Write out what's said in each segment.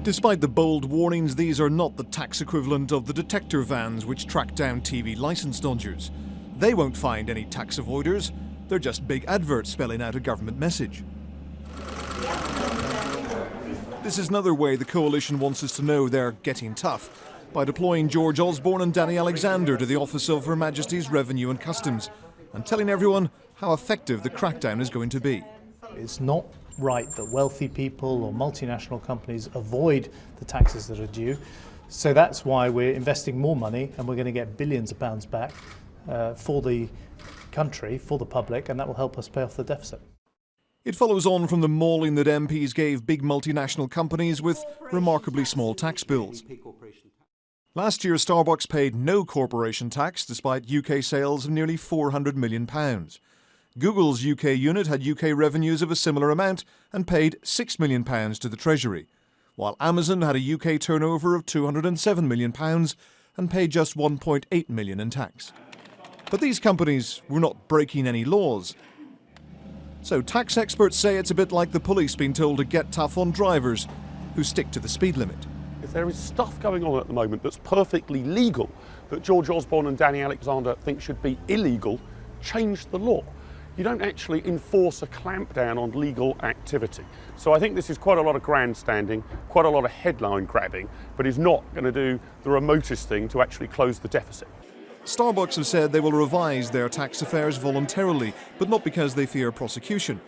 Despite the bold warnings, these are not the tax equivalent of the detector vans which track down TV licence dodgers. They won't find any tax avoiders. They're just big adverts spelling out a government message. This is another way the coalition wants us to know they're getting tough, by deploying George Osborne and Danny Alexander to the Office of Her Majesty's Revenue and Customs and telling everyone how effective the crackdown is going to be. It's not right that wealthy people or multinational companies avoid the taxes that are due. So that's why we're investing more money, and we're going to get billions of pounds back for the country, for the public, and that will help us pay off the deficit. It follows on from the mauling that MPs gave big multinational companies with remarkably small tax bills. Last year, Starbucks paid no corporation tax despite UK sales of nearly £400 million. Google's UK unit had UK revenues of a similar amount and paid £6 million to the Treasury, while Amazon had a UK turnover of £207 million and paid just £1.8 million in tax. But these companies were not breaking any laws. So tax experts say it's a bit like the police being told to get tough on drivers who stick to the speed limit. If there is stuff going on at the moment that's perfectly legal, that George Osborne and Danny Alexander think should be illegal, change the law. You don't actually enforce a clampdown on legal activity. So I think this is quite a lot of grandstanding, quite a lot of headline grabbing, but is not going to do the remotest thing to actually close the deficit. Starbucks have said they will revise their tax affairs voluntarily, but not because they fear prosecution.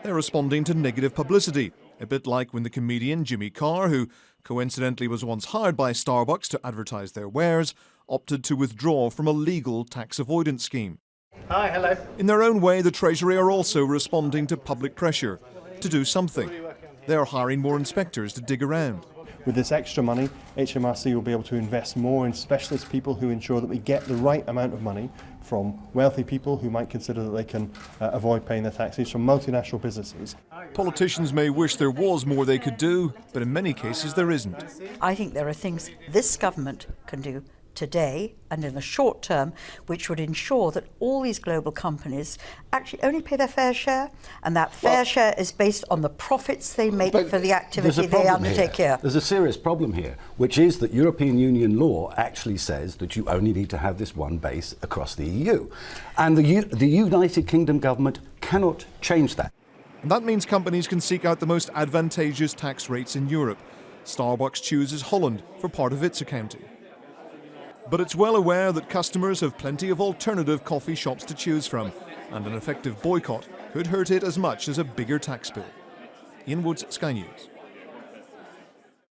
They're responding to negative publicity, a bit like when the comedian Jimmy Carr, who coincidentally was once hired by Starbucks to advertise their wares, opted to withdraw from a legal tax avoidance scheme. Hi, hello. In their own way, the Treasury are also responding to public pressure to do something. They're hiring more inspectors to dig around. With this extra money, HMRC will be able to invest more in specialist people who ensure that we get the right amount of money from wealthy people who might consider that they can avoid paying their taxes, from multinational businesses. Politicians may wish there was more they could do, but in many cases there isn't. I think there are things this government can do today and in the short term which would ensure that all these global companies actually only pay their fair share, and that fair share is based on the profits they make for the activity they undertake here. There's a serious problem here, which is that European Union law actually says that you only need to have this one base across the EU. And the United Kingdom government cannot change that. And that means companies can seek out the most advantageous tax rates in Europe. Starbucks chooses Holland for part of its accounting. But it's well aware that customers have plenty of alternative coffee shops to choose from, and an effective boycott could hurt it as much as a bigger tax bill. Ian Woods, Sky News.